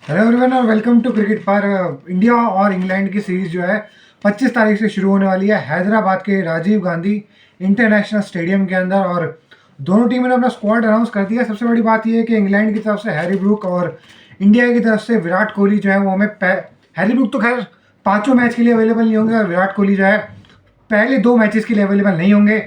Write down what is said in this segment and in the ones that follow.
Hello everyone और welcome to cricket पर। India और इंग्लैंड की सीरीज जो है 25 तारीख से शुरू होने वाली है हैदराबाद के राजीव गांधी इंटरनेशनल स्टेडियम के अंदर। और दोनों टीमों ने अपना स्क्वाड अनाउंस कर दिया। सबसे बड़ी बात यह है कि इंग्लैंड की तरफ से हैरी ब्रूक और इंडिया की तरफ से विराट कोहली जो है वो हमें हैरी ब्रूक तो खैर पाँचों मैच के लिए अवेलेबल नहीं होंगे और विराट कोहली जो है पहले 2 मैचेस के लिए अवेलेबल नहीं होंगे।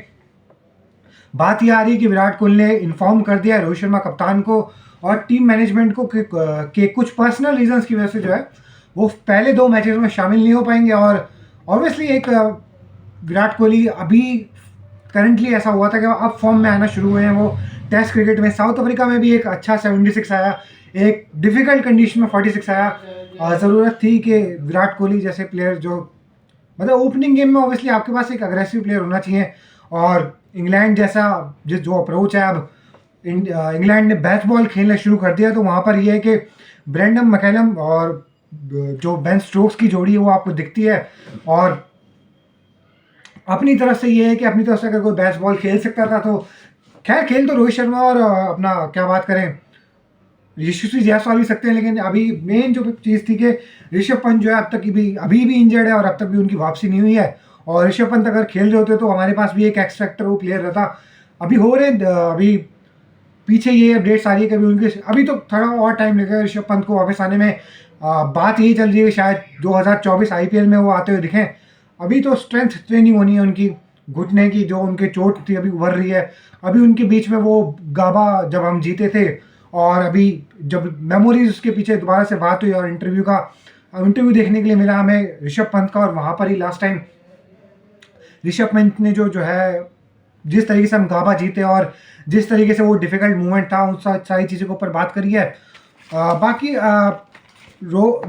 बात यह आ रही है कि विराट कोहली ने इन्फॉर्म कर दिया रोहित शर्मा कप्तान को और टीम मैनेजमेंट को कि कुछ पर्सनल रीजंस की वजह से जो है वो पहले 2 मैचेस में शामिल नहीं हो पाएंगे। और ऑब्वियसली एक विराट कोहली अभी करंटली ऐसा हुआ था कि अब फॉर्म में आना शुरू हुए हैं। वो टेस्ट क्रिकेट में साउथ अफ्रीका में भी एक अच्छा 76 आया, एक डिफिकल्ट कंडीशन में 46 आया। ज़रूरत थी कि विराट कोहली जैसे प्लेयर जो मतलब ओपनिंग गेम में ऑब्वियसली आपके पास एक अग्रेसिव प्लेयर होना चाहिए। और इंग्लैंड जैसा जो अप्रोच है, अब इंग्लैंड ने बैट बॉल खेलना शुरू कर दिया, तो वहाँ पर यह है कि ब्रेंडन मैकलम और जो बेन स्टोक्स की जोड़ी है वो आपको दिखती है। और अपनी तरफ से ये है कि अपनी तरफ से अगर कोई बैट बॉल खेल सकता था तो खैर खेल तो रोहित शर्मा और अपना क्या बात करें यशस्वी जायसवाल भी सकते हैं। लेकिन अभी मेन जो चीज़ थी कि ऋषभ पंत जो है अब तक भी अभी भी इंजर्ड है और अब तक भी उनकी वापसी नहीं हुई है। और ऋषभ पंत अगर खेल रहे होते तो हमारे पास भी एक एक्स फैक्टर वो प्लेयर रहता। अभी हो रहे अभी पीछे ये अपडेट्स आ रही है कि अभी उनके अभी तो थोड़ा और टाइम लगेगा ऋषभ पंत को वापस आने में। बात यही चल रही है कि शायद 2024 आईपीएल में वो आते हुए दिखें। अभी तो स्ट्रेंथ ट्रेनिंग होनी है उनकी, घुटने की जो उनके चोट थी अभी उभर रही है। अभी उनके बीच में वो गाबा जब हम जीते थे और अभी जब मेमोरीज उसके पीछे दोबारा से बात हुई और इंटरव्यू देखने के लिए मिला हमें ऋषभ पंत का। और वहाँ पर ही लास्ट टाइम ऋषभ पंत ने जो है जिस तरीके से हम गाबा जीते और जिस तरीके से वो डिफिकल्ट मूवमेंट था उन सारी चीज़ों के ऊपर बात करी है। बाकी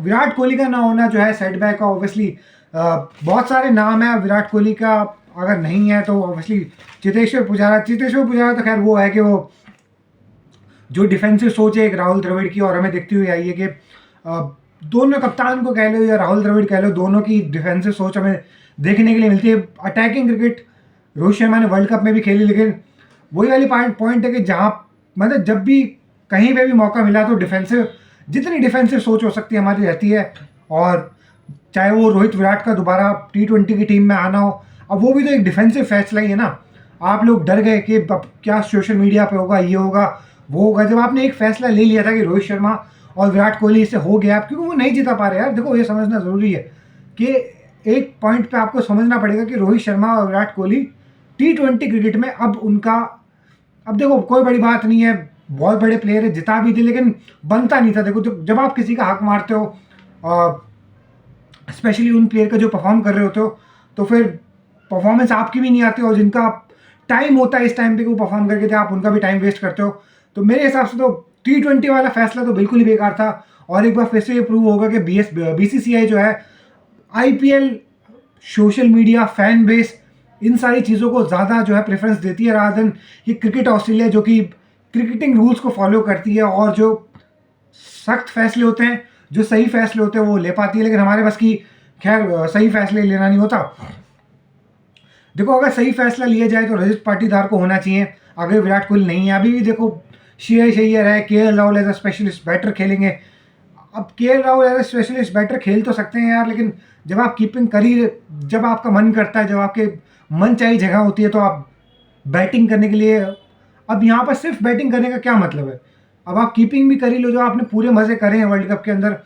विराट कोहली का ना होना जो है सेटबैक का ऑब्वियसली बहुत सारे नाम है विराट कोहली का। अगर नहीं है तो ऑब्वियसली चेतेश्वर पुजारा तो खैर वो है कि वो जो डिफेंसिव सोच है एक राहुल द्रविड़ की और हमें दिखती हुई आई है कि दोनों कप्तान को कह लो या राहुल द्रविड़ कह लो, दोनों की डिफेंसिव सोच हमें देखने के लिए मिलती है। अटैकिंग क्रिकेट रोहित शर्मा ने वर्ल्ड कप में भी खेली, लेकिन वही वाली पॉइंट है कि जहाँ मतलब जब भी कहीं पे भी मौका मिला तो जितनी डिफेंसिव सोच हो सकती है हमारी रहती है। और चाहे वो रोहित विराट का दोबारा T20 की टीम में आना हो, अब वो भी तो एक डिफेंसिव फैसला ही है ना। आप लोग डर गए कि अब क्या सोशल मीडिया पे होगा, ये होगा वो होगा, जब आपने एक फैसला ले लिया था कि रोहित शर्मा और विराट कोहली से हो गया, क्योंकि वो नहीं जीता पा रहे यार। देखो ये समझना ज़रूरी है कि एक पॉइंट पे आपको समझना पड़ेगा कि रोहित शर्मा और विराट कोहली T20 क्रिकेट में अब देखो कोई बड़ी बात नहीं है, बहुत बड़े प्लेयर है, जिता भी थे लेकिन बनता नहीं था। देखो जब आप किसी का हक मारते हो स्पेशली उन प्लेयर का जो परफॉर्म कर रहे होते हो, तो फिर परफॉर्मेंस आपकी भी नहीं आती और जिनका टाइम होता है इस टाइम पे वो परफॉर्म करके थे आप उनका भी टाइम वेस्ट करते हो। तो मेरे हिसाब से तो T20 वाला फैसला तो बिल्कुल ही बेकार था। और एक बार फिर से ये प्रूव होगा कि BCCI जो है IPL, social media, fan base, इन सारी चीज़ों को ज़्यादा जो है प्रेफरेंस देती है रादर देन कि क्रिकेट ऑस्ट्रेलिया जो कि क्रिकेटिंग रूल्स को फॉलो करती है और जो सख्त फैसले होते हैं, जो सही फैसले होते हैं वो ले पाती है। लेकिन हमारे बस की खैर सही फैसले लेना नहीं होता। देखो अगर सही फैसला लिया जाए तो रजत पाटीदार को होना चाहिए। अगर विराट कोहली नहीं है, अभी भी देखो श्रेयस अय्यर है, KL Rahul as a specialist batter खेलेंगे। अब KL Rahul as a specialist batter खेल तो सकते हैं यार, लेकिन जब आप कीपिंग करी, जब आपका मन करता है, जब आपके मन चाहिए जगह होती है तो आप बैटिंग करने के लिए, अब यहाँ पर सिर्फ बैटिंग करने का क्या मतलब है। अब आप कीपिंग भी करी लो, जो आपने पूरे मजे करे हैं वर्ल्ड कप के अंदर।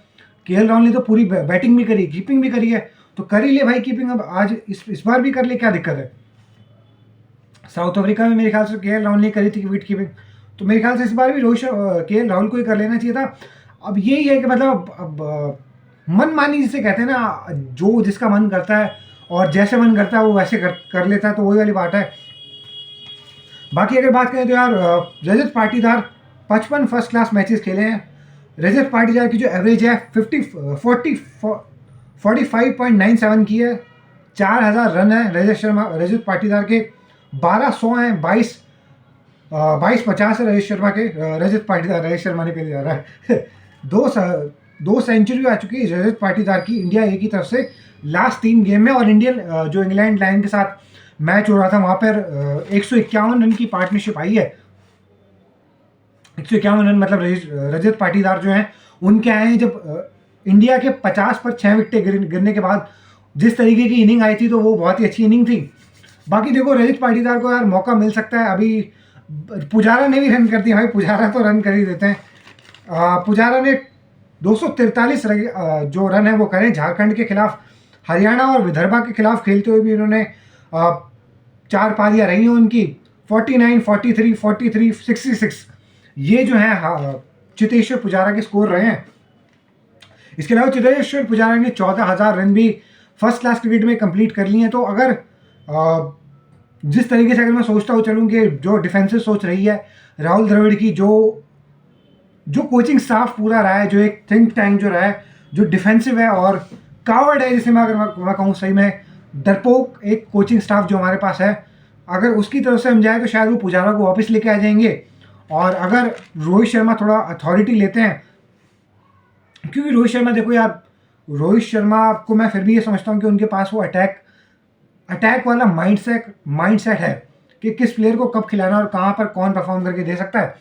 KL राहुल ने तो पूरी बैटिंग भी करी, कीपिंग भी करी है, तो कर ही ले भाई कीपिंग। अब आज इस बार भी कर ले, क्या दिक्कत है। साउथ अफ्रीका में मेरे ख्याल से KL राहुल ने करी थी विकेट कीपिंग, तो मेरे ख्याल से इस बार भी KL राहुल को ही कर लेना चाहिए था। अब यही है कि मतलब अब मन मानी जिसे कहते हैं ना, जो जिसका मन करता है और जैसे मन करता है वो वैसे कर लेता है, तो वही वाली बात है। बाकी अगर बात करें तो यार Rajat Patidar 55 first class matches खेले हैं। रजत पाटीदार की जो एवरेज है 45.97 की है। 4000 रन है रजत पाटीदार के, 1200 हैं, 22-50 है रजत शर्मा ने पहले जा रहा है दो सेंचुरी आ चुकी है रजत पाटीदार की इंडिया ए की तरफ से लास्ट 3 गेम में। और इंडियन जो इंग्लैंड लाइन के साथ मैच हो रहा था वहाँ पर 151 रन की पार्टनरशिप आई है। 151 रन मतलब रजत पाटीदार जो हैं उनके आए हैं जब इंडिया के 50 पर 6 विकेटें गिरने के बाद जिस तरीके की इनिंग आई थी तो वो बहुत ही अच्छी इनिंग थी। बाकी देखो रजत पाटीदार को यार मौका मिल सकता है। अभी पुजारा ने भी रन कर दिया भाई, पुजारा तो रन कर ही देते हैं। पुजारा ने 243 जो रन है वो करें झारखंड के खिलाफ, हरियाणा और विदर्भा के खिलाफ खेलते हुए भी उन्होंने 4 पारियां रही हैं उनकी, 49, 43, 43, 66 ये जो है चेतेश्वर पुजारा के स्कोर रहे हैं। इसके अलावा चेतेश्वर पुजारा ने 14,000 रन भी फर्स्ट क्लास क्रिकेट में कंप्लीट कर लिए हैं। तो अगर जिस तरीके से अगर मैं सोचता हूँ चलूँ कि जो डिफेंसिव सोच रही है राहुल द्रविड़ की, जो कोचिंग स्टाफ पूरा रहा है, जो एक थिंक टैंक जो रहा है, जो डिफेंसिव है और कावर्ड है, जैसे मैं अगर मैं कहूँ सही में डरपोक एक कोचिंग स्टाफ जो हमारे पास है, अगर उसकी तरफ से हम जाए तो शायद वो पुजारा को वापस लेके आ जाएंगे। और अगर रोहित शर्मा थोड़ा अथॉरिटी लेते हैं, क्योंकि रोहित शर्मा देखो यार, रोहित शर्मा को मैं फिर भी ये समझता हूँ कि उनके पास वो अटैक वाला माइंडसेट है कि किस प्लेयर को कब खिलाना और कहाँ पर कौन परफॉर्म करके दे सकता है।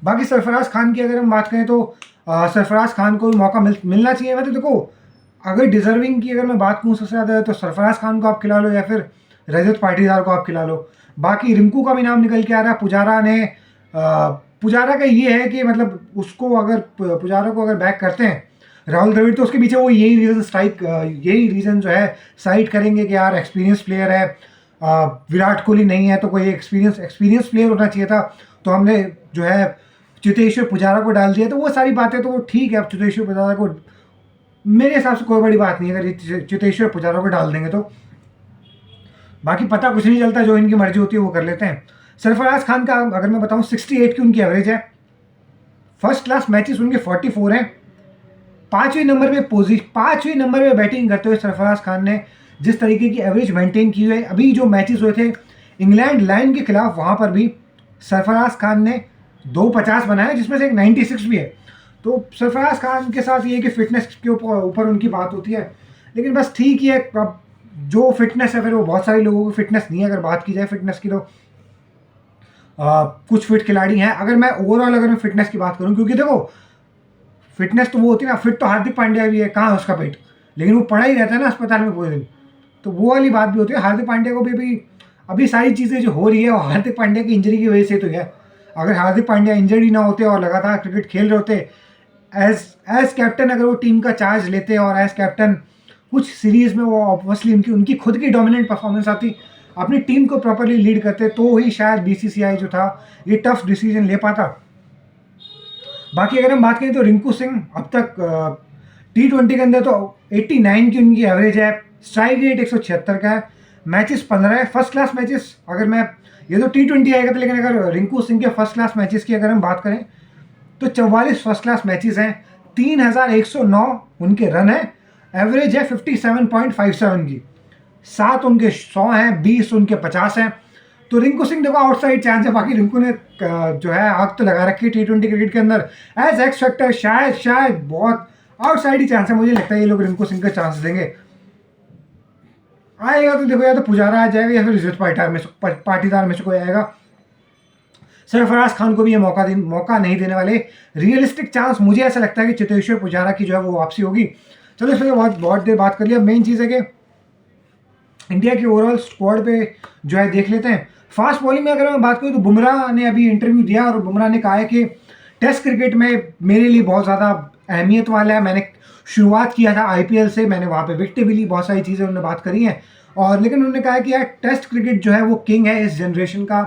बाकी सरफराज खान की अगर हम बात करें तो सरफराज खान को मौका मिलना चाहिए। मतलब देखो, अगर डिजर्विंग की अगर मैं बात करूँ सबसे ज़्यादा तो सरफराज खान को आप खिला लो या फिर रजत पाटीदार को आप खिला लो। बाकी रिंकू का भी नाम निकल के आ रहा है। पुजारा का ये है कि मतलब उसको अगर पुजारा को अगर बैक करते हैं राहुल द्रविड़ तो उसके पीछे वो यही रीज़न जो है साइड करेंगे कि यार एक्सपीरियंस प्लेयर है, विराट कोहली नहीं है तो कोई एक्सपीरियंस प्लेयर होना चाहिए था, तो हमने जो है चेतेश्वर पुजारा को डाल दिया। तो वो सारी बातें तो वो ठीक है, अब चेतेश्वर पुजारा को मेरे हिसाब से कोई बड़ी बात नहीं है अगर चेतेश्वर पुजारा को डाल देंगे तो। बाकी पता कुछ नहीं चलता, जो इनकी मर्जी होती है वो कर लेते हैं। सरफराज खान का अगर मैं बताऊं 68 की उनकी एवरेज है, फर्स्ट क्लास मैचेस उनके 44 हैं, 5वें नंबर पे बैटिंग करते हुए सरफराज खान ने जिस तरीके की एवरेज मेंटेन की है। अभी जो मैचेस हुए थे इंग्लैंड लायन के खिलाफ, वहाँ पर भी सरफराज खान ने 250 बनाए जिसमें से एक 96 भी है। तो सरफराज खान के साथ ये है कि फिटनेस के ऊपर उनकी बात होती है, लेकिन बस ठीक ही है। अब जो फिटनेस है फिर वो बहुत सारे लोगों की फिटनेस नहीं है। अगर बात की जाए फिटनेस की तो कुछ फिट खिलाड़ी हैं। अगर मैं ओवरऑल फिटनेस की बात करूं, क्योंकि देखो फिटनेस तो वो होती है ना, फिट तो हार्दिक पांड्या भी है, कहाँ है उसका पेट, लेकिन वो पड़ा ही रहता है ना अस्पताल में पूरे दिन, तो वो वाली बात भी होती है। हार्दिक पांड्या को भी अभी सारी चीज़ें जो हो रही है वो हार्दिक पांड्या की इंजरी की वजह से तो है। अगर हार्दिक पांड्या इंजरी ना होते और लगातार क्रिकेट खेल रहे होते, एज कैप्टन अगर वो टीम का चार्ज लेते और एज कैप्टन कुछ सीरीज में वो ऑब्वियसली उनकी खुद की डोमिनेंट परफॉर्मेंस आती, अपनी टीम को प्रॉपरली लीड करते, तो ही शायद बीसीसीआई जो था ये टफ डिसीजन ले पाता। बाकी अगर हम बात करें तो रिंकू सिंह अब तक T20 के अंदर तो 89 की उनकी एवरेज है, स्ट्राइक रेट 176 का है, मैचेस 15 है फर्स्ट क्लास मैचेस। अगर मैं ये तो T20 आएगा तो, लेकिन अगर रिंकू सिंह के फर्स्ट क्लास मैचेस की अगर हम बात करें तो 44 फर्स्ट क्लास मैचेस हैं, 3109 उनके रन है, एवरेज है 57.57 की, 7 उनके 100 हैं, 20 उनके 50 हैं। तो रिंकू सिंह देखो आउटसाइड चांस है। बाकी रिंकू ने जो है आग तो लगा रखी है T20 क्रिकेट के अंदर एज एक्स फैक्टर, शायद बहुत आउटसाइड ही चांस है। मुझे लगता है ये लोग रिंकू सिंह का चांस देंगे। आएगा तो देखो या तो पुजारा आ जाएगा या फिर रजत पाटीदार में से कोई आएगा। सरफराज खान को भी ये मौका नहीं देने वाले। रियलिस्टिक चांस मुझे ऐसा लगता है कि चेतेश्वर पुजारा की जो है वो वापसी होगी। चलो इस पर बहुत देर बात कर लिया। मेन चीज़ है कि इंडिया के ओवरऑल स्क्वाड पे जो है देख लेते हैं। फास्ट बॉलिंग में अगर मैं बात करूँ तो बुमराह ने अभी इंटरव्यू दिया और बुमराह ने कहा है कि टेस्ट क्रिकेट में मेरे लिए बहुत ज़्यादा अहमियत वाला है। मैंने शुरुआत किया था IPL से, मैंने वहाँ पे विकेटें भी ली, बहुत सारी चीज़ें उन्होंने बात करी हैं। और लेकिन उन्होंने कहा है कि यार टेस्ट क्रिकेट जो है वो किंग है इस जनरेशन का।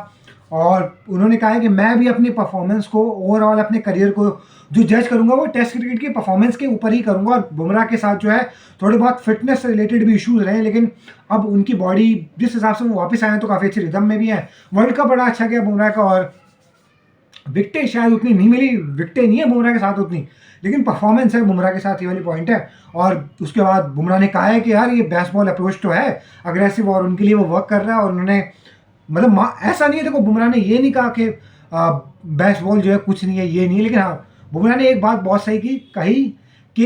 और उन्होंने कहा है कि मैं भी अपनी परफॉर्मेंस को, ओवरऑल अपने करियर को जो जज करूंगा वो टेस्ट क्रिकेट की परफॉर्मेंस के ऊपर ही करूंगा। और बुमराह के साथ जो है थोड़े बहुत फिटनेस से रिलेटेड भी इश्यूज रहे, लेकिन अब उनकी बॉडी जिस हिसाब से वो वापस आए हैं तो काफ़ी अच्छी रिदम में भी है। वर्ल्ड कप बड़ा अच्छा गया बुमराह का, और विकटें शायद उतनी नहीं मिली, विकटें नहीं है बुमराह के साथ उतनी, लेकिन परफॉर्मेंस है बुमराह के साथ, ये वाली पॉइंट है। और उसके बाद बुमराह ने कहा है कि यार ये बेसबॉल अप्रोच तो है अग्रेसिव, और उनके लिए वो वर्क कर रहा है। और उन्होंने मतलब ऐसा नहीं है, देखो बुमराह ने ये नहीं कहा कि बेसबॉल जो है कुछ नहीं है, ये नहीं है, लेकिन हाँ बुमराह ने एक बात बहुत सही कही कि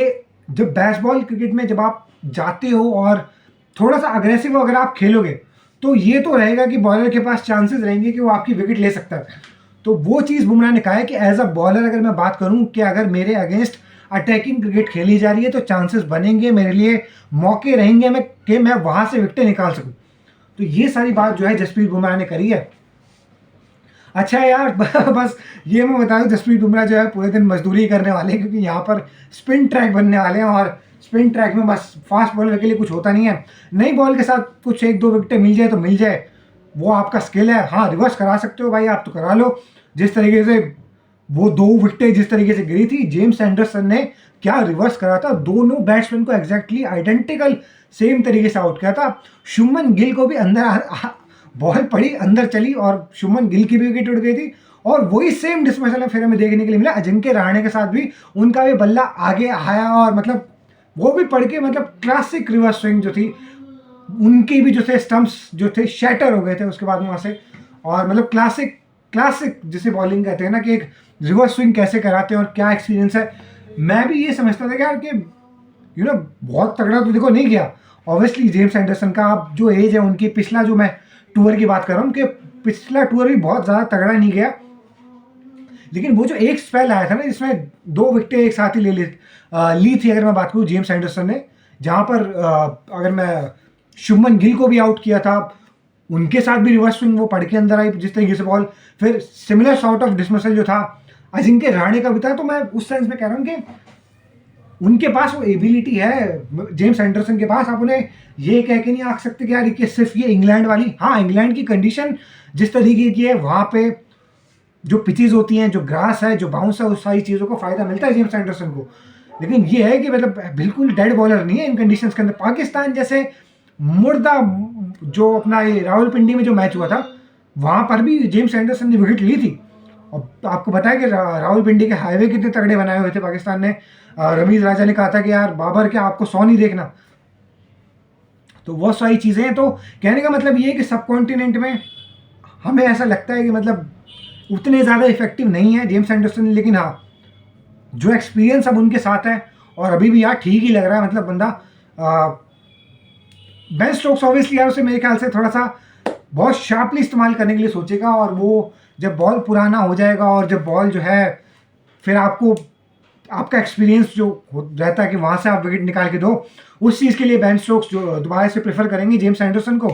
जब बेसबॉल क्रिकेट में जब आप जाते हो और थोड़ा सा अग्रेसिव अगर आप खेलोगे तो ये तो रहेगा कि बॉलर के पास चांसेस रहेंगे कि वो आपकी विकेट ले सकता है। तो वो चीज़ बुमराह ने कहा है कि एज अ बॉलर अगर मैं बात करूं कि अगर मेरे अगेंस्ट अटैकिंग क्रिकेट खेली जा रही है, तो चांसेस बनेंगे मेरे लिए, मौके रहेंगे मैं वहाँ से विकेटें निकाल सकूँ। तो ये सारी बात जो है जसप्रीत बुमराह ने करी है। अच्छा यार बस ये मैं बता दूं, जसप्रीत बुमराह जो है पूरे दिन मजदूरी करने वाले हैं, क्योंकि यहाँ पर स्पिन ट्रैक बनने वाले हैं, और स्पिन ट्रैक में बस फास्ट बॉलर के लिए कुछ होता नहीं है। नई बॉल के साथ कुछ 1-2 विकेटें मिल जाए तो मिल जाए, वो आपका स्किल है। हाँ, रिवर्स करा सकते हो भाई, आप तो करा लो। जिस तरीके से वो 2 विकेटें जिस तरीके से गिरी थी, जेम्स एंडरसन ने क्या रिवर्स करा था, दोनों बैट्समैन को एग्जैक्टली आइडेंटिकल सेम तरीके से आउट किया था। शुभमन गिल को भी अंदर बॉल पड़ी, अंदर चली, और शुभमन गिल की भी विकेट उड़ गई थी। और वही सेम डिस्मिसल फिर हमें देखने के लिए मिला अजिंक्य रहाणे के साथ भी, उनका भी बल्ला आगे आया, और मतलब वो भी पड़ के मतलब क्लासिक रिवर्स स्विंग जो थी, उनके भी जो थे स्टंप्स जो थे शैटर हो गए थे उसके बाद वहाँ से। और मतलब क्लासिक क्लासिक जिसे बॉलिंग कहते हैं ना, कि एक रिवर्स स्विंग कैसे कराते हैं और क्या एक्सपीरियंस है। मैं भी ये समझता था कि यार कि बहुत तगड़ा तो देखो नहीं किया ऑब्वियसली जेम्स एंडरसन का, अब जो एज है उनकी, पिछला जो मैं टूर की बात कर रहा हूँ, कि पिछला टूर भी बहुत ज़्यादा तगड़ा नहीं गया, लेकिन वो जो एक स्पेल आया था ना जिसमें 2 विकेटें एक साथ ही ली थी, अगर मैं बात करूँ जेम्स एंडरसन ने, जहाँ पर अगर मैं शुभमन गिल को भी आउट किया था, उनके साथ भी रिवर्स स्विंग वो पड़ के अंदर आई जिस तरीके से बॉल, फिर सिमिलर सॉर्ट ऑफ डिसमिसल जो था अजिंक्य रहाणे का भी था। तो मैं उस सेंस में कह रहा हूँ कि उनके पास वो एबिलिटी है जेम्स एंडरसन के पास। आप उन्हें ये कह के नहीं आख सकते कि यार कि सिर्फ ये इंग्लैंड वाली, हाँ इंग्लैंड की कंडीशन जिस तरीके की है, वहाँ पे जो पिचेस होती हैं, जो ग्रास है, जो बाउंस है, उस सारी चीज़ों को फायदा मिलता है जेम्स एंडरसन को। लेकिन ये है कि मतलब बिल्कुल डेड बॉलर नहीं है इन कंडीशंस के अंदर। पाकिस्तान जैसे मुर्दा, जो अपना ये रावलपिंडी में जो मैच हुआ था, वहाँ पर भी जेम्स एंडरसन ने विकेट ली थी। और आपको पता है कि रावलपिंडी के हाईवे कितने तगड़े बनाए हुए थे पाकिस्तान ने। रमीज राजा ने कहा था कि यार बाबर क्या आपको 100 नहीं देखना। तो वो सारी चीज़ें हैं। तो कहने का मतलब ये है कि सब कॉन्टिनेंट में हमें ऐसा लगता है कि मतलब उतने ज़्यादा इफेक्टिव नहीं है जेम्स एंडरसन, लेकिन हाँ जो एक्सपीरियंस अब उनके साथ है, और अभी भी यार ठीक ही लग रहा है। मतलब बंदा बेन स्टोक्स ऑब्वियसली यार उसे मेरे ख्याल से थोड़ा सा बहुत शार्पली इस्तेमाल करने के लिए सोचेगा, और वो जब बॉल पुराना हो जाएगा और जब बॉल जो है फिर आपको आपका एक्सपीरियंस जो रहता है कि वहाँ से आप विकेट निकाल के दो, उस चीज़ के लिए बेन स्टोक्स जो दोबारा से प्रेफर करेंगे जेम्स एंडरसन को।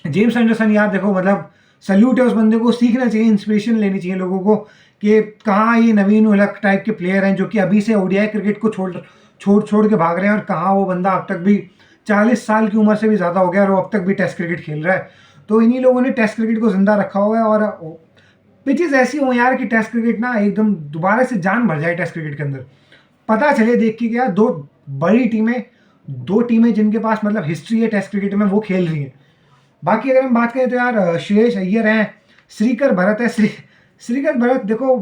जेम्स एंडरसन यार देखो मतलब सल्यूट है उस बंदे को, सीखना चाहिए, इंस्पिरेशन लेनी चाहिए लोगों को कि कहाँ ये नवीन उलक टाइप के प्लेयर हैं जो कि अभी से ओडीआई क्रिकेट को छोड़ के भाग रहे हैं, और कहाँ वो बंदा अब तक भी 40 साल की उम्र से भी ज़्यादा हो गया और वो अब तक भी टेस्ट क्रिकेट खेल रहा है। तो इन्हीं लोगों ने टेस्ट क्रिकेट को जिंदा रखा हुआ है, और पिचेस ऐसी हो यार कि टेस्ट क्रिकेट ना एकदम दोबारा से जान भर जाए टेस्ट क्रिकेट के अंदर। पता चले देख के क्या दो बड़ी टीमें, 2 टीमें जिनके पास मतलब हिस्ट्री है टेस्ट क्रिकेट में, वो खेल रही हैं। बाकी अगर हम बात करें तो यार श्रेयस अय्यर हैं, श्रीकर भरत है। श्रीकर भरत देखो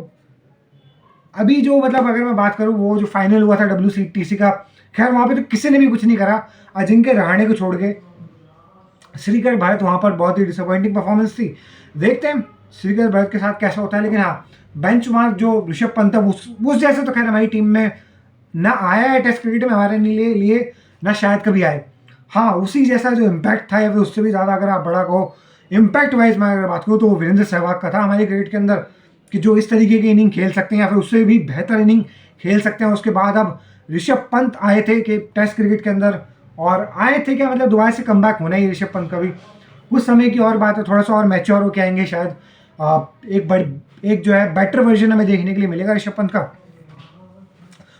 अभी जो मतलब अगर मैं बात करूं वो जो फाइनल हुआ था WCTC का, खैर वहाँ पे तो किसी ने भी कुछ नहीं करा अजिंक्य रहाणे को छोड़ के। श्रीकर भरत वहाँ पर बहुत ही डिसअपॉइंटिंग परफॉर्मेंस थी। देखते हैं श्रीकर भरत के साथ कैसा होता है। लेकिन हाँ बेंच मार्क जो ऋषभ पंत है उस जैसे तो खैर हमारी टीम में ना आया है टेस्ट क्रिकेट में हमारे लिए ना शायद कभी आए। हाँ उसी जैसा जो इम्पैक्ट था या फिर उससे भी ज़्यादा अगर आप बड़ा कहो इम्पैक्ट वाइज मैं अगर बात करूँ तो वीरेंद्र सहवाग का था हमारे क्रिकेट के अंदर, कि जो इस तरीके की इनिंग खेल सकते हैं या फिर उससे भी बेहतर इनिंग खेल सकते हैं। उसके बाद अब ऋषभ पंत आए थे कि टेस्ट क्रिकेट के अंदर, और आए थे क्या मतलब दोबारा से कम बैक होना ही ऋषभ पंत का भी कुछ समय की और बात है, थोड़ा सा और मैच्योर होके आएंगे शायद। एक जो है बेटर वर्जन हमें देखने के लिए मिलेगा ऋषभ पंत का।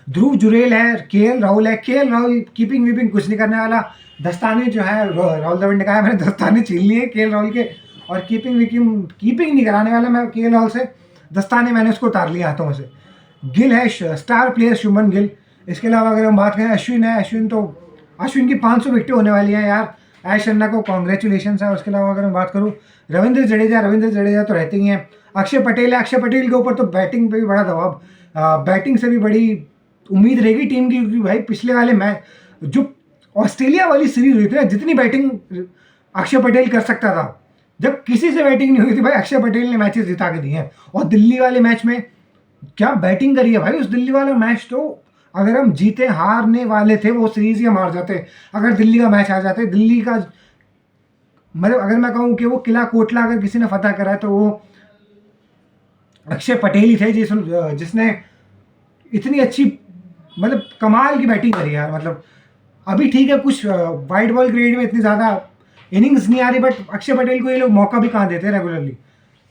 ध्रुव जुरेल है, केएल राहुल है। केएल राहुल कीपिंग वीपिंग कुछ नहीं करने वाला, दस्ताने जो है राहुल द्रविड़ ने कहा मैंने दस्ताने छीन लिए केएल राहुल के, और कीपिंग नहीं कराने वाला मैं केएल राहुल से, दस्ताने मैंने उसको उतार लिया हाथों में से। गिल है स्टार प्लेयर शुभमन गिल। इसके अलावा अगर हम बात करें अश्विन है, अश्विन की 500 विकेटें होने वाली हैं यार, ऐश शर्मा को कॉन्ग्रेचुलेशन है। उसके अलावा अगर मैं बात करूँ रविंद्र जडेजा तो रहते ही हैं। अक्षय पटेल है, अक्षय पटेल के ऊपर तो बैटिंग पे भी बड़ा दबाव, बैटिंग से भी बड़ी उम्मीद रहेगी टीम की, क्योंकि भाई पिछले वाले मैच जो ऑस्ट्रेलिया वाली सीरीज हुई थी ना, जितनी बैटिंग अक्षय पटेल कर सकता था, जब किसी से बैटिंग नहीं हुई थी भाई अक्षय पटेल ने मैचेस जिता के दिए हैं। और दिल्ली वाले मैच में क्या बैटिंग करी है भाई, उस दिल्ली वाला मैच तो अगर हम जीते हारने वाले थे वो सीरीज ही हम हार जाते अगर दिल्ली का मैच आ जाते। दिल्ली का मतलब अगर मैं कहूँ कि वो किला कोटला अगर किसी ने फतह करा है तो वो अक्षय पटेल ही थे जिसने इतनी अच्छी मतलब कमाल की बैटिंग करी यार। मतलब अभी ठीक है कुछ वाइट बॉल क्रिकेट में इतनी ज़्यादा इनिंग्स नहीं आ रही, बट अक्षय पटेल को ये लोग मौका भी कहाँ देते हैं रेगुलरली।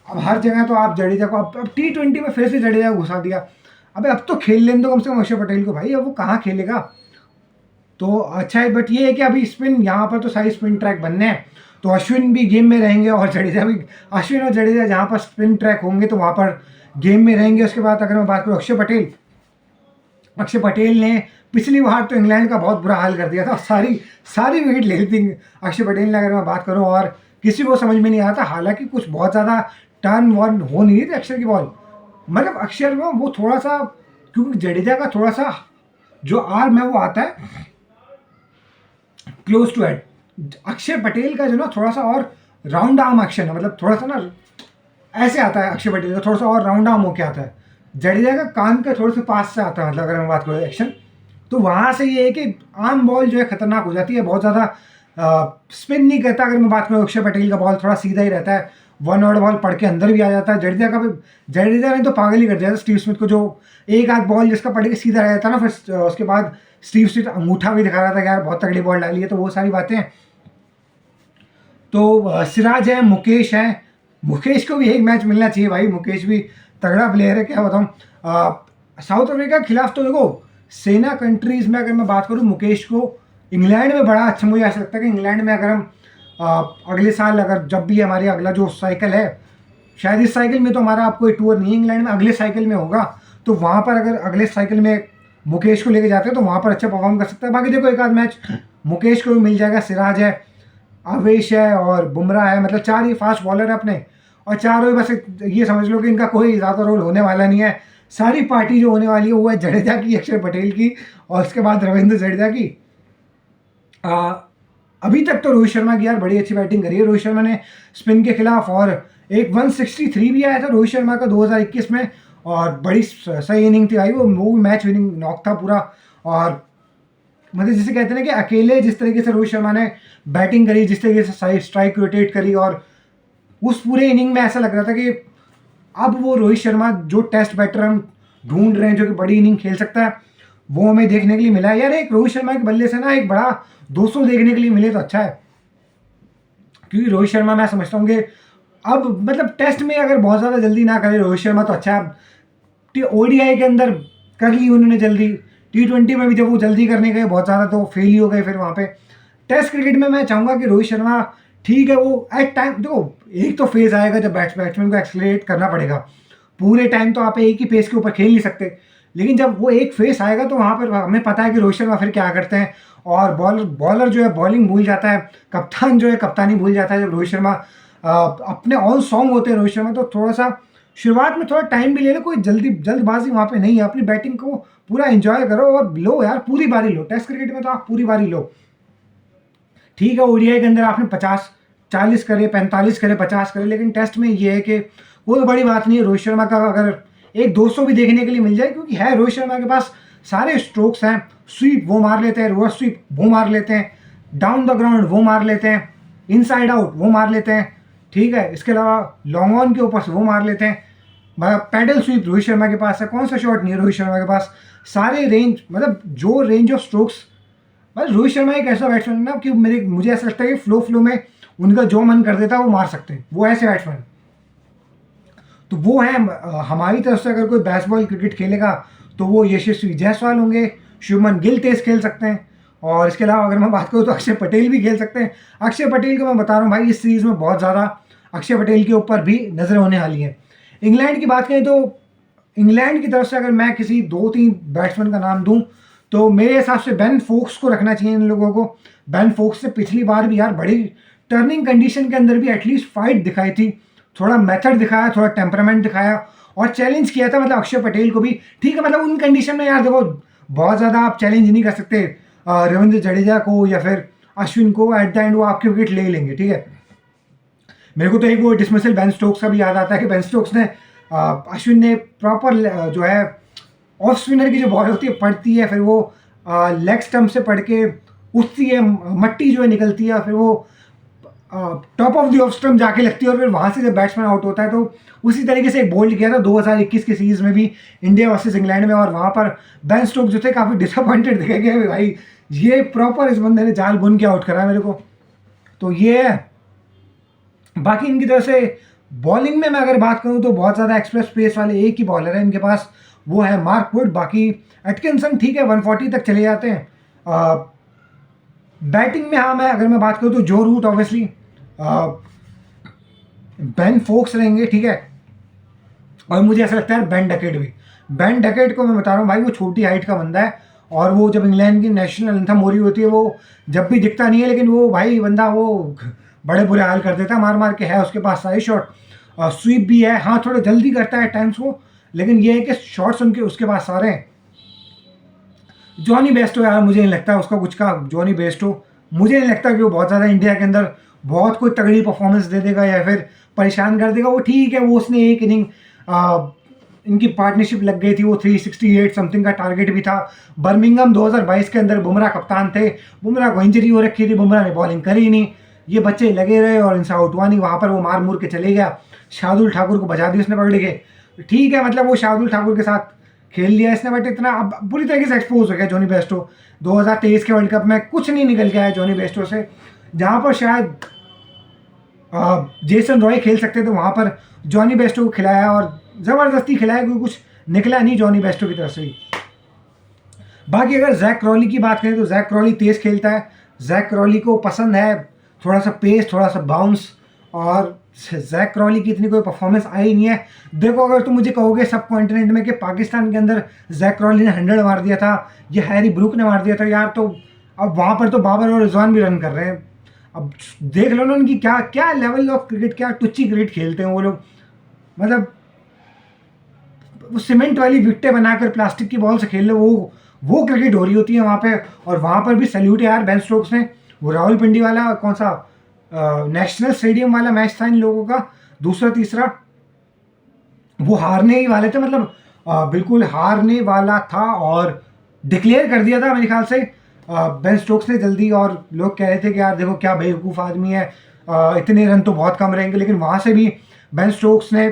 अब हर जगह तो आप जडेजा को अब T20 में फिर से जडेजा को घुसा दिया। अबे अब तो खेल लेने दो कम से कम अक्षय पटेल को भाई, अब वो कहाँ खेलेगा। तो अच्छा है, बट ये है कि अभी स्पिन यहाँ पर तो सारी स्पिन ट्रैक बनने हैं, तो अश्विन भी गेम में रहेंगे और जडेजा भी। अश्विन और जडेजा जहाँ पर स्पिन ट्रैक होंगे तो वहाँ पर गेम में रहेंगे। उसके बाद अगर मैं बात करूँ अक्षय पटेल ने पिछली बार तो इंग्लैंड का बहुत बुरा हाल कर दिया था, सारी सारी विकेट ले ली थी अक्षय पटेल ने अगर मैं बात करूँ, और किसी को समझ में नहीं आता। हालांकि कुछ बहुत ज़्यादा टर्न वन हो नहीं रही थी अक्षर की बॉल, मतलब अक्षर में वो थोड़ा सा, क्योंकि जडेजा का थोड़ा सा जो आर्म है वो आता है close to head, Axar Patel का जो ना थोड़ा सा और राउंड आर्म एक्शन है, मतलब थोड़ा सा ना ऐसे आता है अक्षय पटेल का, थोड़ा सा और राउंड आर्म होके आता है। जडेजा का कान के थोड़े से पास से आता है, मतलब अगर मैं बात करूँ एक्शन, तो वहाँ से ये है कि आर्म बॉल जो है खतरनाक हो जाती है, बहुत ज़्यादा स्पिन नहीं करता। अगर मैं बात करूँ अक्षय पटेल का बॉल थोड़ा सीधा ही रहता है, वन आउट बॉल पढ़ के अंदर भी आ जाता है। जडेजा ने तो पागल ही कर दिया था स्टीव स्मिथ को, जो एक आध बॉल जिसका पढ़ के सीधा रह जाता ना, फिर उसके बाद स्टीव स्मिथ अंगूठा भी दिखा रहा था कि यार बहुत तगड़ी बॉल डाली है, तो वो सारी बातें। तो सिराज है, मुकेश है, मुकेश को भी एक मैच मिलना चाहिए भाई, मुकेश भी तगड़ा प्लेयर है, क्या बताऊँ। साउथ अफ्रीका के खिलाफ तो देखो सेना कंट्रीज़ में अगर मैं बात करूँ मुकेश को, इंग्लैंड में बड़ा अच्छा मुझे ऐसा लगता है कि इंग्लैंड में अगर हम अगले साल अगर जब भी हमारी अगला जो साइकिल है, शायद इस साइकिल में तो हमारा आप कोई टूर नहीं है इंग्लैंड में, अगले साइकिल में होगा, तो वहाँ पर अगर अगले साइकिल में मुकेश को लेके जाते हैं तो वहाँ पर अच्छा परफॉर्म कर सकता है। बाकी देखो एक आध मैच मुकेश को भी मिल जाएगा। सिराज है, आवेश है और बुमराह है, मतलब चार ही फास्ट बॉलर है अपने, और चारों ही बस ये समझ लो कि इनका कोई ज़्यादा रोल होने वाला नहीं है। सारी पार्टी जो होने वाली है वो है जडेजा की, अक्षर पटेल की, और उसके बाद रविंद्र जडेजा की। अभी तक तो रोहित शर्मा की यार बड़ी अच्छी बैटिंग करी है रोहित शर्मा ने स्पिन के खिलाफ, और एक 163 भी आया था रोहित शर्मा का 2021 में, और बड़ी सही इनिंग थी भाई, वो मैच विनिंग नॉक था पूरा। और मतलब जिसे कहते हैं ना कि अकेले जिस तरीके से रोहित शर्मा ने बैटिंग करी, जिस तरीके से स्ट्राइक रोटेट करी, और उस पूरे इनिंग में ऐसा लग रहा था कि अब वो रोहित शर्मा जो टेस्ट बैटर हम ढूंढ रहे हैं जो कि बड़ी इनिंग खेल सकता है, वो हमें देखने के लिए मिला है यार। एक रोहित शर्मा के बल्ले से ना एक बड़ा 200 देखने के लिए मिले तो अच्छा है, क्योंकि रोहित शर्मा मैं समझता हूँ कि अब मतलब टेस्ट में अगर बहुत ज़्यादा जल्दी ना करे रोहित शर्मा तो अच्छा है। ODI के अंदर कर ली उन्होंने जल्दी, T20 में भी जब वो जल्दी करने गए बहुत ज़्यादा तो फेल ही हो गए फिर वहाँ पे। टेस्ट क्रिकेट में मैं चाहूँगा कि रोहित शर्मा ठीक है, वो एट टाइम देखो एक तो फेज़ आएगा जब बैट्समैन को एक्सलरेट करना पड़ेगा, पूरे टाइम तो आप एक ही पेस के ऊपर खेल नहीं सकते, लेकिन जब वो एक फेस आएगा तो वहाँ पर हमें पता है कि रोहित शर्मा फिर क्या करते हैं, और बॉलर जो है बॉलिंग भूल जाता है, कप्तान जो है कप्तानी भूल जाता है। जब रोहित शर्मा अपने ऑन सॉन्ग होते हैं रोहित शर्मा, तो थोड़ा सा शुरुआत में थोड़ा टाइम भी ले लो, कोई जल्दबाजी वहाँ पे नहीं है, अपनी बैटिंग को पूरा एंजॉय करो और लो यार, पूरी बारी लो। टेस्ट क्रिकेट में तो आप पूरी बारी लो, ठीक है ODI के अंदर आपने 50-40 करे, 45 करे, 50 करे, लेकिन टेस्ट में ये है कि कोई बड़ी बात नहीं है। रोहित शर्मा का अगर एक 200 भी देखने के लिए मिल जाए, क्योंकि है रोहित शर्मा के पास सारे स्ट्रोक्स हैं, स्वीप वो मार लेते हैं, रिवर्स स्वीप वो मार लेते हैं, डाउन द ग्राउंड वो मार लेते हैं, इनसाइड आउट वो मार लेते हैं, ठीक है। इसके अलावा लॉन्ग ऑन के ऊपर से वो मार लेते हैं, पैडल स्वीप रोहित शर्मा के पास है, कौन सा शॉट नहीं है रोहित शर्मा के पास, सारे रेंज, मतलब जो रेंज ऑफ स्ट्रोक्स। बस रोहित शर्मा एक ऐसा बैट्समैन है ना कि मुझे ऐसा लगता है कि फ्लो में उनका जो मन कर देता है वो मार सकते हैं, वो ऐसे बैट्समैन। तो वो है हमारी तरफ से अगर कोई बेसबॉल क्रिकेट खेलेगा तो वो यशस्वी जायसवाल होंगे, शुभमन गिल तेज खेल सकते हैं, और इसके अलावा अगर मैं बात करूँ तो अक्षय पटेल भी खेल सकते हैं। अक्षय पटेल को मैं बता रहा हूँ भाई, इस सीरीज़ में बहुत ज़्यादा अक्षय पटेल के ऊपर भी नज़रें होने वाली हैं। इंग्लैंड की बात करें तो इंग्लैंड की तरफ से अगर मैं किसी 2-3 बैट्समैन का नाम दूं तो मेरे हिसाब से बेन फोक्स को रखना चाहिए इन लोगों को। बेन फोक्स से पिछली बार भी यार बड़ी टर्निंग कंडीशन के अंदर भी एटलीस्ट फाइट दिखाई थी, थोड़ा मेथड दिखाया, थोड़ा टेम्परामेंट दिखाया और चैलेंज किया था, मतलब अक्षय पटेल को भी। ठीक है, मतलब उन कंडीशन में यार देखो बहुत ज़्यादा आप चैलेंज नहीं कर सकते रविंद्र जडेजा को या फिर अश्विन को, एट द एंड वो आपकी विकेट ले लेंगे, ठीक है। मेरे को तो एक वो डिसमिसल बेन स्टोक्स का भी याद आता है कि बेन स्टोक्स ने अश्विन ने प्रॉपर जो है ऑफ स्पिनर की जो बॉल होती है पड़ती है, फिर वो लेग स्टम्प से पड़ के उठती है, मट्टी जो है निकलती है, फिर वो top of the off stump जाके लगती है और फिर वहाँ से जब बैट्समैन आउट होता है तो उसी तरीके से एक बोल्ड किया था 2021 की सीरीज में भी इंडिया वर्सेस इंग्लैंड में, और वहाँ पर बेन स्टोक्स जो थे काफ़ी डिसअपॉइंटेड दिखे गए, भाई ये प्रॉपर इस बंदे ने जाल बुन के आउट करा मेरे को। तो ये है। बाकी इनकी तरफ से बॉलिंग में मैं अगर बात करूं तो बहुत ज़्यादा एक्सप्रेस पेस वाले एक ही बॉलर है इनके पास, वो है मार्क वुड। बाकी एटकिंसन ठीक है 140 तक चले जाते हैं। बैटिंग में हाँ मैं बात करूं तो जो रूट ऑब्वियसली, बेन फोक्स रहेंगे ठीक है, और मुझे ऐसा लगता है बेन डकेट भी। बेन डकेट को मैं बता रहा हूँ भाई, वो छोटी हाइट का बंदा है, और वो जब इंग्लैंड की नेशनल एंथम हो रही होती है वो जब भी दिखता नहीं है, लेकिन वो भाई बंदा वो बड़े बुरे हाल कर देता है मार मार के। है उसके पास सारे शॉट, स्वीप भी है, हाँ थोड़ा जल्दी करता है टाइम्स वो, लेकिन ये है कि शॉट्स उनके उसके पास सारे हैं। जॉनी बेस्टो यार मुझे नहीं लगता उसका कुछ का, जॉनी बेस्टो मुझे नहीं लगता कि वो बहुत ज़्यादा इंडिया के अंदर बहुत कोई तगड़ी परफॉर्मेंस दे देगा या फिर परेशान कर देगा। वो ठीक है, वो उसने एक इनिंग इनकी पार्टनरशिप लग गई थी, वो 368 समथिंग का टारगेट भी था। बर्मिंघम 2022 के अंदर बुमराह कप्तान थे, बुमराह को इंजरी हो रखी थी, बुमराह ने बॉलिंग करी ही नहीं, ये बच्चे लगे रहे और इनसे आउट हुआ नहीं। वहाँ पर वो मार मुर के चले गया, शार्दुल ठाकुर को बजा दी उसने पकड़ के। ठीक है, मतलब वो शार्दुल ठाकुर के साथ खेल लिया इसने, बट इतना अब पूरी तरीके से एक्सपोज हो गया जॉनी बेस्टो। 2023 के वर्ल्ड कप में कुछ नहीं निकल के आया जॉनी बेस्टो से, जहाँ पर शायद जेसन रॉय खेल सकते थे वहाँ पर जॉनी बेस्टो को खिलाया, और ज़बरदस्ती खिलाया क्योंकि कुछ निकला नहीं जॉनी बेस्टो की तरफ से ही। बाकी अगर जैक क्रॉली की बात करें तो जैक क्रॉली तेज़ खेलता है, जैक क्रॉली को पसंद है थोड़ा सा पेस, थोड़ा सा बाउंस, और जैक क्रॉली की इतनी कोई परफॉर्मेंस आई नहीं है। देखो अगर तुम मुझे कहोगे सब कॉन्टिनेंट में कि पाकिस्तान के अंदर जैक क्रॉली ने 100 मार दिया था या हैरी ब्रूक ने मार दिया था यार, तो अब वहाँ पर तो बाबर और रिजवान भी रन कर रहे हैं। अब देख लो ना उनकी क्या क्या लेवल ऑफ क्रिकेट, क्या टुच्ची क्रिकेट खेलते हैं वो लोग। मतलब वो सीमेंट वाली विकटें बनाकर प्लास्टिक की बॉल से खेल लो, वो क्रिकेट हो रही होती है वहाँ पे। और वहाँ पर भी सैल्यूट है यार बेन स्टोक्स ने। वो रावलपिंडी वाला कौन सा नेशनल स्टेडियम वाला मैच था इन लोगों का, दूसरा तीसरा, वो हारने ही वाले थे, मतलब बिल्कुल हारने वाला था और डिक्लेयर कर दिया था मेरे ख्याल से बेन स्टोक्स ने जल्दी। और लोग कह रहे थे कि यार देखो क्या बेवकूफ़ आदमी है, इतने रन तो बहुत कम रहेंगे, लेकिन वहाँ से भी बेन स्टोक्स ने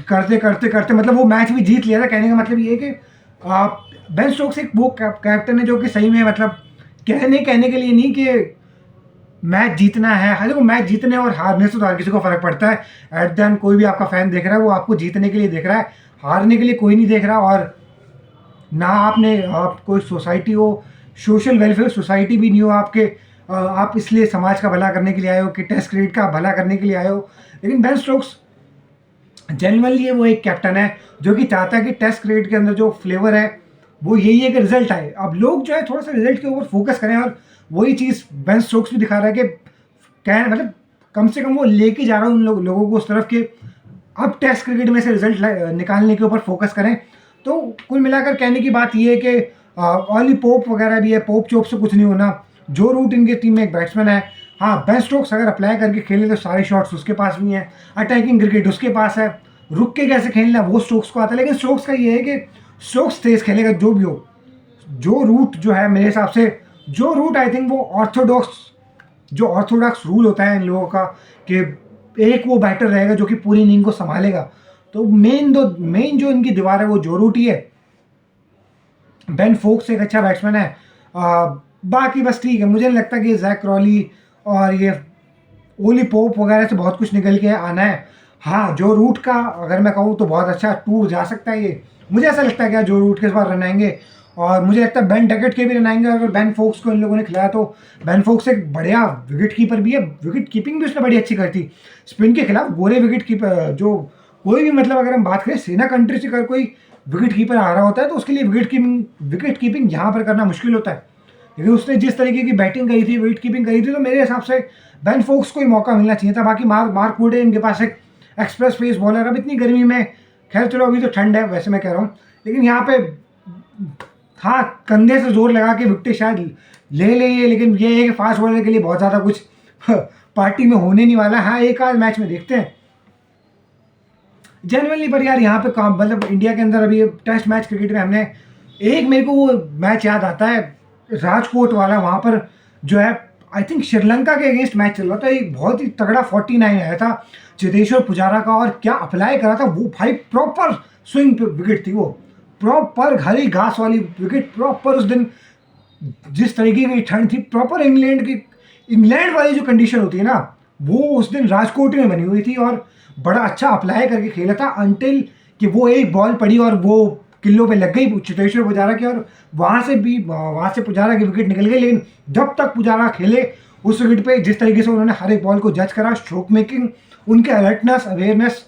करते करते करते मतलब वो मैच भी जीत लिया था। कहने का मतलब ये है कि बेन स्टोक्स एक वो कैप्टन है जो कि सही में मतलब कहने के लिए नहीं कि मैच जीतना है, हाँ देखो मैच जीतने और हारने से तो हर किसी को फर्क पड़ता है। एट द एंड कोई भी आपका फैन देख रहा है वो आपको जीतने के लिए देख रहा है, हारने के लिए कोई नहीं देख रहा। और ना आप कोई सोसाइटी हो, सोशल वेलफेयर सोसाइटी भी नहीं हो आपके, आप इसलिए समाज का भला करने के लिए आए हो कि टेस्ट क्रिकेट का भला करने के लिए आए हो। लेकिन बेन स्टोक्स जनरली वो एक कैप्टन है जो कि चाहता है कि टेस्ट क्रिकेट के अंदर जो फ्लेवर है वो यही है कि रिजल्ट आए। अब लोग जो है थोड़ा सा रिजल्ट के ऊपर फोकस करें, और वही चीज़ बेन स्टोक्स भी दिखा रहा है कि क्या मतलब कम से कम वो लेके जा रहा है उन लोगों को उस तरफ के अब टेस्ट क्रिकेट में से रिजल्ट निकालने के ऊपर फोकस करें। तो कुल मिलाकर कहने की बात ये है कि ऑली पोप वगैरह भी है, पोप चोप से कुछ नहीं होना। जो रूट इनके टीम में एक बैट्समैन है, हाँ बेन स्टोक्स अगर अप्लाई करके खेले तो सारे शॉट्स उसके पास भी हैं, अटैकिंग क्रिकेट उसके पास है, रुक के कैसे खेलना वो स्टोक्स को आता है। लेकिन स्टोक्स का ये है कि स्टोक्स तेज खेलेगा जो भी हो। जो रूट जो है मेरे हिसाब से, जो रूट आई थिंक वो ऑर्थोडॉक्स रूल होता है इन लोगों का कि एक वो बैटर रहेगा जो कि पूरी इनिंग को संभालेगा। तो मेन जो इनकी दीवार है वो जो रूट ही है। बेन फोक्स एक अच्छा बैट्समैन है, बाकी बस ठीक है, मुझे नहीं लगता कि जैक क्रॉली और ये ओली पोप वगैरह से बहुत कुछ निकल के आना है। हाँ जो रूट का अगर मैं कहूँ तो बहुत अच्छा टूर जा सकता है ये, मुझे ऐसा लगता है कि जो रूट के इस बार रन आएंगे, और मुझे लगता है बेन डकेट के भी रन आएंगे। अगर बेन फोक्स को इन लोगों ने खिलाया तो बेन फोक्स एक बढ़िया विकेट कीपर भी है, विकेट कीपिंग भी उसने बड़ी अच्छी कर थी स्पिन के खिलाफ। गोरे विकेट कीपर जो कोई भी मतलब अगर हम बात करें सेना कंट्री से अगर कोई विकेट कीपर आ रहा होता है तो उसके लिए विकेट कीपिंग यहाँ पर करना मुश्किल होता है। लेकिन उसने जिस तरीके की बैटिंग करी थी, विकेट कीपिंग करी थी, तो मेरे हिसाब से बेन फोक्स को ही मौका मिलना चाहिए था। बाकी मार्क वुड है इनके पास एक एक्सप्रेस पेस बॉलर। अब इतनी गर्मी में खैर चलो अभी तो ठंड है वैसे मैं कह रहा हूँ, लेकिन यहाँ पे हाँ कंधे से जोर लगा के विकेट शायद ले लेंगे, लेकिन ये है कि फास्ट बॉलर के लिए बहुत ज़्यादा कुछ पार्टी में होने नहीं वाला। हाँ एक आध मैच में देखते हैं जनरली, पर यार यहाँ पे काम मतलब इंडिया के अंदर अभी टेस्ट मैच क्रिकेट में हमने एक मेरे को वो मैच याद आता है राजकोट वाला, वहाँ पर जो है आई थिंक श्रीलंका के अगेंस्ट मैच चल रहा था, एक बहुत ही तगड़ा 49 आया था चेतेश्वर पुजारा का, और क्या अप्लाई करा था वो भाई, प्रॉपर स्विंग विकेट थी वो, प्रॉपर हरी घास वाली विकेट, प्रॉपर उस दिन जिस तरीके की ठंड थी, प्रॉपर इंग्लैंड वाली जो कंडीशन होती है ना, वो उस दिन राजकोट में बनी हुई थी, और बड़ा अच्छा अप्लाई करके खेला था अनटिल कि वो एक बॉल पड़ी और वो किल्लों पे लग गई चेतेश्वर पुजारा की, और वहाँ से पुजारा की विकेट निकल गई। लेकिन जब तक पुजारा खेले उस विकेट पे, जिस तरीके से उन्होंने हर एक बॉल को जज करा, स्ट्रोक मेकिंग, उनके alertness, awareness,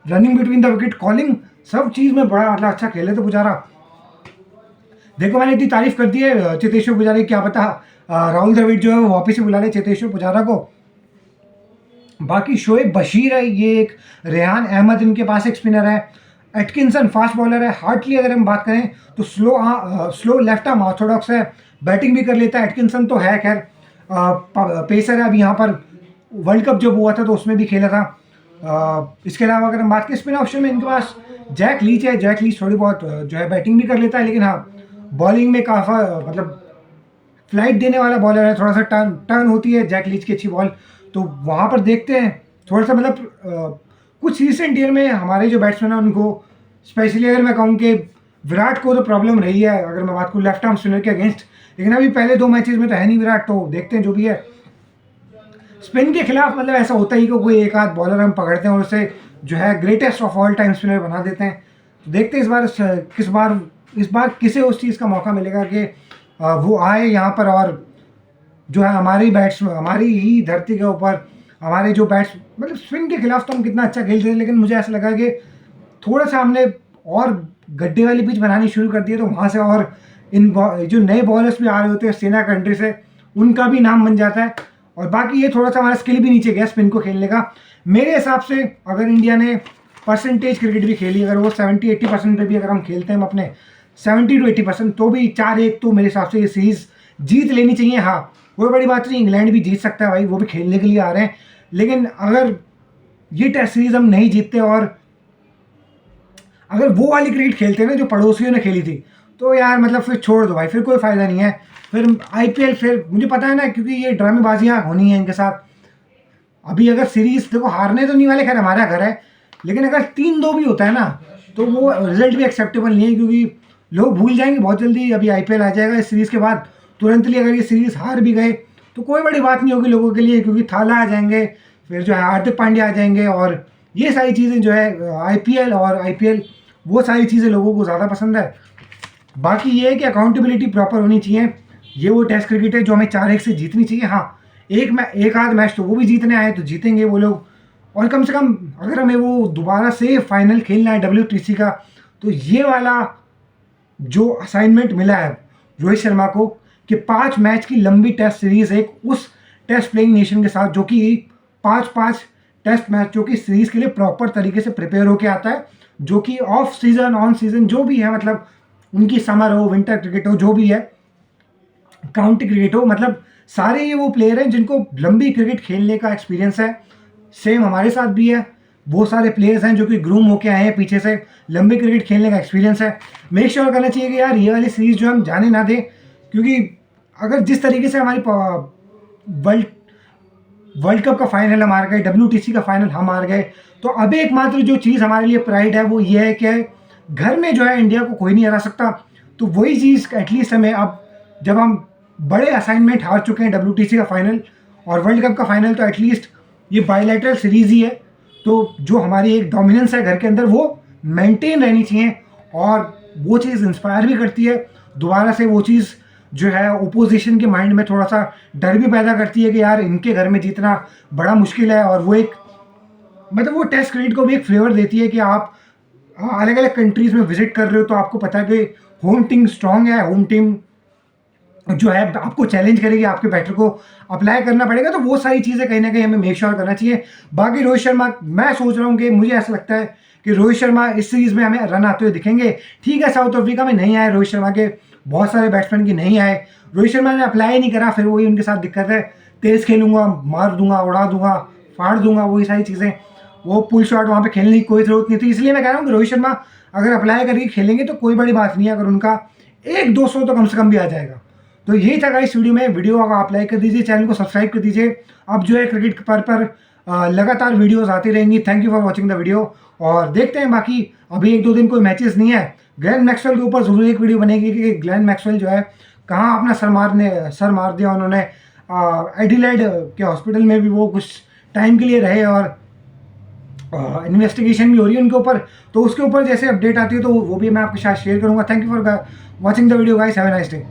running between the wicket, calling, सब चीज़ में बड़ा मतलब अच्छा खेले थे पुजारा। देखो मैंने इतनी तारीफ कर दी है चेतेश्वर पुजारा की, क्या पता राहुल द्रविड़ जो है वो वापस ही बुला ले चेतेश्वर पुजारा को। बाकी शोएब बशीर है, ये एक रेहान अहमद इनके पास एक स्पिनर है, एटकिंसन फास्ट बॉलर है, हार्टली अगर हम बात करें तो स्लो लेफ्ट आर्म ऑर्थोडॉक्स है, बैटिंग भी कर लेता है। एटकिंसन तो है खैर पेसर है, अभी यहाँ पर वर्ल्ड कप जब हुआ था तो उसमें भी खेला था। इसके अलावा अगर हम बात करें स्पिन ऑप्शन में, इनके पास जैक लीच है, जैक लीच थोड़ी बहुत जो है बैटिंग भी कर लेता है, लेकिन हाँ बॉलिंग में काफ़ी मतलब फ्लाइट देने वाला बॉलर है, थोड़ा सा टर्न होती है जैक लीच की अच्छी बॉल, तो वहाँ पर देखते हैं थोड़ा सा मतलब कुछ रिसेंट ईयर में हमारे जो बैट्समैन हैं उनको, स्पेशली अगर मैं कहूँ कि विराट को तो प्रॉब्लम रही है अगर मैं बात करूँ लेफ्ट आर्म स्पिनर के अगेंस्ट, लेकिन अभी पहले 2 मैचेस में तो है नहीं विराट, तो देखते हैं जो भी है। स्पिन के खिलाफ मतलब ऐसा होता ही कि कोई एक आध बॉलर हम पकड़ते हैं और उसे जो है greatest of all time spinner बना देते हैं। तो देखते हैं इस बार किसे उस चीज़ का मौका मिलेगा कि वो आए यहाँ पर और जो है हमारी ही धरती के ऊपर हमारे जो मतलब स्पिन के खिलाफ तो हम कितना अच्छा खेलते थे, लेकिन मुझे ऐसा लगा कि थोड़ा सा हमने और गड्ढे वाली पिच बनानी शुरू कर दी है, तो वहाँ से और जो नए बॉलर्स भी आ रहे होते हैं सेना कंट्री से, उनका भी नाम बन जाता है। और बाकी ये थोड़ा सा हमारा स्किल भी नीचे गया स्पिन को खेलने का। मेरे हिसाब से अगर इंडिया ने परसेंटेज क्रिकेट भी खेली, अगर वो 70-80% पे भी अगर हम खेलते हैं, हम अपने 70 to 80%, तो भी 4-1 तो मेरे हिसाब से ये सीरीज़ जीत लेनी चाहिए। हाँ कोई बड़ी बात नहीं, इंग्लैंड भी जीत सकता है भाई, वो भी खेलने के लिए आ रहे हैं, लेकिन अगर ये टेस्ट सीरीज हम नहीं जीतते और अगर वो वाली क्रिकेट खेलते हैं ना जो पड़ोसियों ने खेली थी, तो यार मतलब फिर छोड़ दो भाई, फिर कोई फ़ायदा नहीं है। फिर आईपीएल, फिर मुझे पता है ना, क्योंकि ये ड्रामेबाजियाँ होनी है इनके साथ। अभी अगर सीरीज देखो हारने तो नहीं वाले, खैर हमारा घर है, लेकिन अगर 3-2 भी होता है ना तो वो रिजल्ट भी एक्सेप्टेबल नहीं है, क्योंकि लोग भूल जाएंगे बहुत जल्दी। अभी आईपीएल आ जाएगा इस सीरीज़ के बाद, तुरंतली अगर ये सीरीज़ हार भी गए तो कोई बड़ी बात नहीं होगी लोगों के लिए, क्योंकि थाला आ जाएंगे, फिर जो है हार्दिक पांड्या आ जाएंगे, और ये सारी चीज़ें जो है आईपीएल और आईपीएल, वो सारी चीज़ें लोगों को ज़्यादा पसंद है। बाकी ये है कि अकाउंटेबिलिटी प्रॉपर होनी चाहिए। ये वो टेस्ट क्रिकेट है जो हमें 4-1 से जीतनी चाहिए। हाँ एक आध मैच तो वो भी जीतने आए तो जीतेंगे वो लोग, और कम से कम अगर हमें वो दोबारा से फाइनल खेलना है WTC का, तो ये वाला जो असाइनमेंट मिला है रोहित शर्मा को कि 5 मैच की लंबी टेस्ट सीरीज एक उस टेस्ट प्लेइंग नेशन के साथ, जो कि 5-5 टेस्ट मैच जो कि सीरीज के लिए प्रॉपर तरीके से प्रिपेयर होके आता है, जो कि ऑफ सीजन ऑन सीजन जो भी है, मतलब उनकी समर हो विंटर क्रिकेट हो जो भी है, काउंटी क्रिकेट हो, मतलब सारे ये वो प्लेयर हैं जिनको लंबी क्रिकेट खेलने का एक्सपीरियंस है। सेम हमारे साथ भी है, वो सारे प्लेयर्स हैं जो कि ग्रूम होके आए हैं पीछे से, लंबी क्रिकेट खेलने का एक्सपीरियंस है। मेक श्योर करना चाहिए कि यार ये वाली सीरीज़ जो हम जाने ना दें, क्योंकि अगर जिस तरीके से हमारी वर्ल्ड कप का फाइनल हम हार गए, WTC का फाइनल हम हार गए, तो अब एकमात्र जो चीज़ हमारे लिए प्राइड है वो ये है कि घर में जो है इंडिया को कोई नहीं हरा सकता। तो वही चीज़ एटलीस्ट हमें अब, जब हम बड़े असाइनमेंट हार चुके हैं WTC का फाइनल और वर्ल्ड कप का फाइनल, तो एटलीस्ट ये बायलैटरल सीरीज़ ही है, तो जो हमारी एक डोमिनेंस है घर के अंदर वो मेंटेन रहनी चाहिए, और वो चीज़ इंस्पायर भी करती है दोबारा से। वो चीज़ जो है ओपोजिशन के माइंड में थोड़ा सा डर भी पैदा करती है कि यार इनके घर में जीतना बड़ा मुश्किल है, और वो एक मतलब वो टेस्ट क्रिकेट को भी एक फ्लेवर देती है कि आप अलग अलग कंट्रीज़ में विजिट कर रहे हो, तो आपको पता है कि होम टीम स्ट्रांग है, होम टीम जो है आपको चैलेंज करेगी, आपके बैटर को अप्लाई करना पड़ेगा, तो वो सारी चीज़ें कहीं ना कहीं हमें मेक श्योर करना चाहिए। बाकी रोहित शर्मा, मैं सोच रहा हूँ कि मुझे ऐसा लगता है कि रोहित शर्मा इस सीरीज़ में हमें रन आते हुए दिखेंगे। ठीक है साउथ अफ्रीका में नहीं आए रोहित शर्मा के, बहुत सारे बैट्समैन की नहीं आए, रोहित शर्मा ने अप्लाई नहीं करा, फिर वही उनके साथ दिक्कत है, तेज़ खेलूँगा, मार दूंगा, उड़ा दूंगा, फाड़ दूंगा, वही सारी चीज़ें, वो पुल शॉट वहाँ पर खेलने की कोई ज़रूरत नहीं थी। इसलिए मैं कह रहा हूँ कि रोहित शर्मा अगर अप्लाई करके खेलेंगे तो कोई बड़ी बात नहीं है, अगर उनका 1-200 तो कम से कम भी आ जाएगा। तो यही था गाइस वीडियो में। वीडियो अगर आप लाइक कर दीजिए, चैनल को सब्सक्राइब कर दीजिए। अब जो है क्रिकेट पर लगातार वीडियोस आती रहेंगी। Thank you for watching the video, और देखते हैं बाकी अभी 1-2 दिन कोई मैचेस नहीं है। ग्लेन मैक्सवेल के ऊपर जरूर एक वीडियो बनेगी कि ग्लेन मैक्सवेल जो है कहाँ अपना सर मार दिया उन्होंने। एडिलेड के हॉस्पिटल में भी वो कुछ टाइम के लिए रहे, और इन्वेस्टिगेशन भी हो रही है उनके ऊपर। तो उसके ऊपर जैसे अपडेट आती है तो वो भी मैं आपके साथ शेयर करूंगा। Thank you for watching the video guys, have a nice day.